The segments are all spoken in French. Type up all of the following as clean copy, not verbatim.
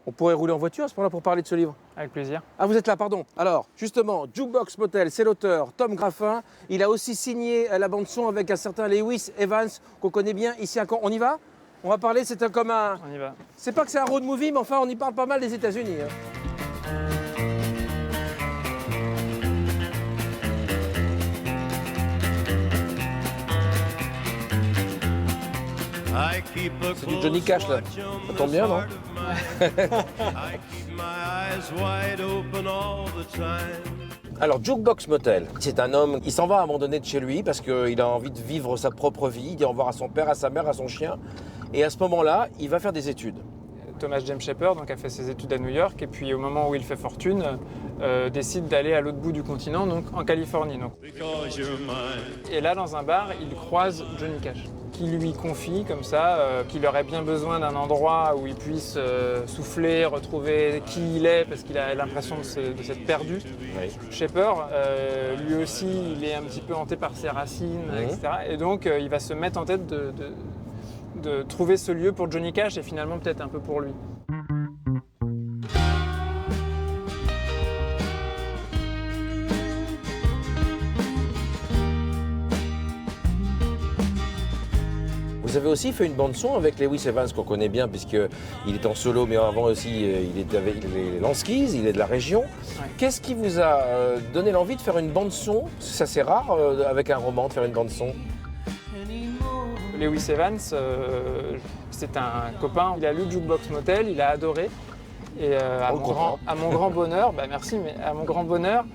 On pourrait rouler en voiture à ce moment-là pour parler de ce livre. Avec plaisir. Ah, vous êtes là, pardon. Alors, justement, Jukebox Motel, c'est l'auteur Tom Graffin. Il a aussi signé la bande-son avec un certain Lewis Evans, qu'on connaît bien ici à Caen. On y va? On va parler, c'est comme un... On y va. C'est pas que c'est un road movie, mais enfin, on y parle pas mal des États-Unis. Hein. C'est du Johnny Cash, là. Ça tombe bien, non? Alors, Jukebox Motel, c'est un homme, il s'en va abandonner de chez lui parce qu'il a envie de vivre sa propre vie, il dit au revoir à son père, à sa mère, à son chien. Et à ce moment-là, il va faire des études. Thomas James Shepard donc, a fait ses études à New York et puis au moment où il fait fortune, décide d'aller à l'autre bout du continent, donc en Californie. Donc. Et là, dans un bar, il croise Johnny Cash, qui lui confie comme ça qu'il aurait bien besoin d'un endroit où il puisse souffler, retrouver qui il est, parce qu'il a l'impression de s'être perdu. Oui. Shepard, lui aussi, il est un petit peu hanté par ses racines, etc. Et donc, il va se mettre en tête de trouver ce lieu pour Johnny Cash et finalement peut-être un peu pour lui. Vous avez aussi fait une bande-son avec Lewis Evans, qu'on connaît bien, puisqu'il est en solo, mais avant aussi, il est Lanskis, il est de la région. Ouais. Qu'est-ce qui vous a donné l'envie de faire une bande-son? C'est assez rare, avec un roman, de faire une bande-son. Lewis Evans, c'est un copain, il a lu Jukebox Motel, il a adoré. Et à mon grand bonheur, bah merci, mais à mon grand bonheur,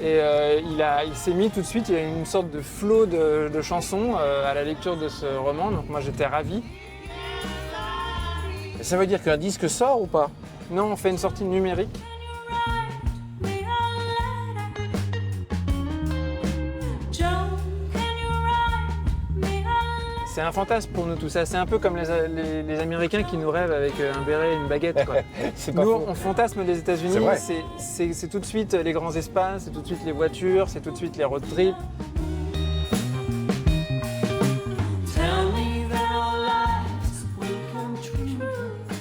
et il s'est mis tout de suite, il y a une sorte de flot de chansons à la lecture de ce roman, donc moi j'étais ravi. Ça veut dire qu'un disque sort ou pas? Non, on fait une sortie numérique. C'est un fantasme pour nous tout ça. C'est un peu comme les Américains qui nous rêvent avec un béret et une baguette. Quoi. Nous, on fantasme les États-Unis. C'est tout de suite les grands espaces, c'est tout de suite les voitures, c'est tout de suite les road trips.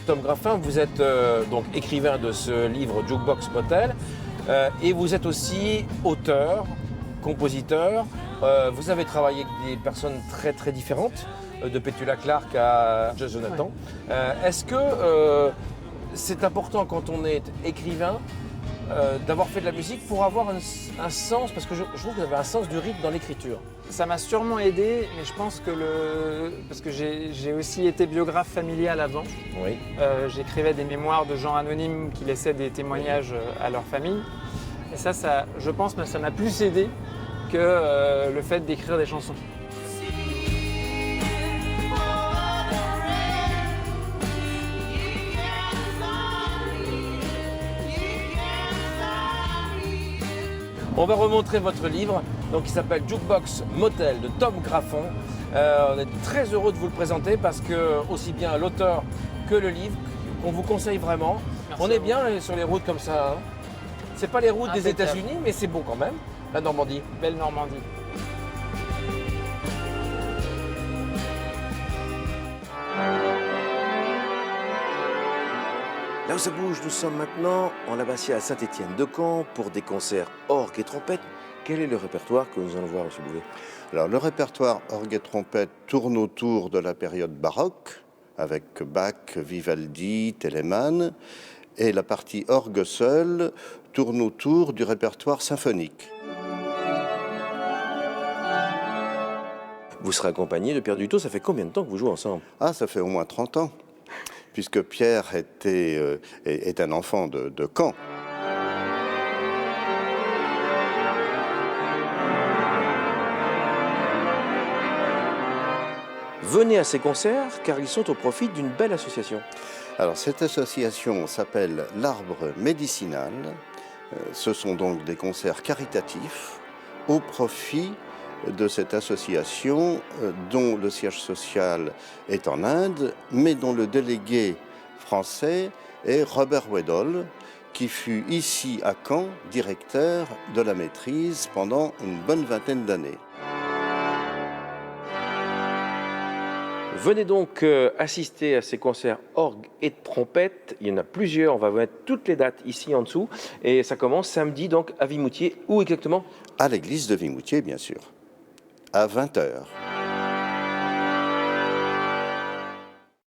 Tom Graffin, vous êtes donc écrivain de ce livre Jukebox Motel et vous êtes aussi auteur, compositeur. Vous avez travaillé avec des personnes très très différentes, de Petula Clark à Josh Jonathan. Ouais. Est-ce que c'est important quand on est écrivain d'avoir fait de la musique pour avoir un sens, parce que je trouve que vous avez un sens du rythme dans l'écriture? Ça m'a sûrement aidé, mais je pense que parce que j'ai aussi été biographe familial avant. Oui. J'écrivais des mémoires de gens anonymes qui laissaient des témoignages à leur famille. Et ça je pense que ça m'a plus aidé que le fait d'écrire des chansons. On va remontrer votre livre, donc qui s'appelle Jukebox Motel de Tom Graffin. On est très heureux de vous le présenter parce que aussi bien l'auteur que le livre, qu'on vous conseille vraiment. Merci. On est bien sur les routes comme ça. Hein. C'est pas les routes des États-Unis, mais c'est beau quand même. La Normandie. Belle Normandie. Là où ça bouge, nous sommes maintenant en l'abbatiale à Saint-Étienne-de-Camp pour des concerts orgue et trompette. Quel est le répertoire que nous allons voir, M. Bouvet? Alors, le répertoire orgue et trompette tourne autour de la période baroque, avec Bach, Vivaldi, Telemann, et la partie orgue seule tourne autour du répertoire symphonique. Vous serez accompagné de Pierre Dutot. Ça fait combien de temps que vous jouez ensemble? Ah, ça fait au moins 30 ans, puisque Pierre est un enfant de Caen. Venez à ces concerts car ils sont au profit d'une belle association. Alors, cette association s'appelle l'Arbre Médicinal. Ce sont donc des concerts caritatifs au profit de cette association dont le siège social est en Inde, mais dont le délégué français est Robert Weddell, qui fut ici à Caen directeur de la maîtrise pendant une bonne vingtaine d'années. Venez donc assister à ces concerts orgue et trompette. Il y en a plusieurs, on va mettre toutes les dates ici en dessous. Et ça commence samedi donc à Vimoutier. Où exactement? À l'église de Vimoutier, bien sûr, à 20 h.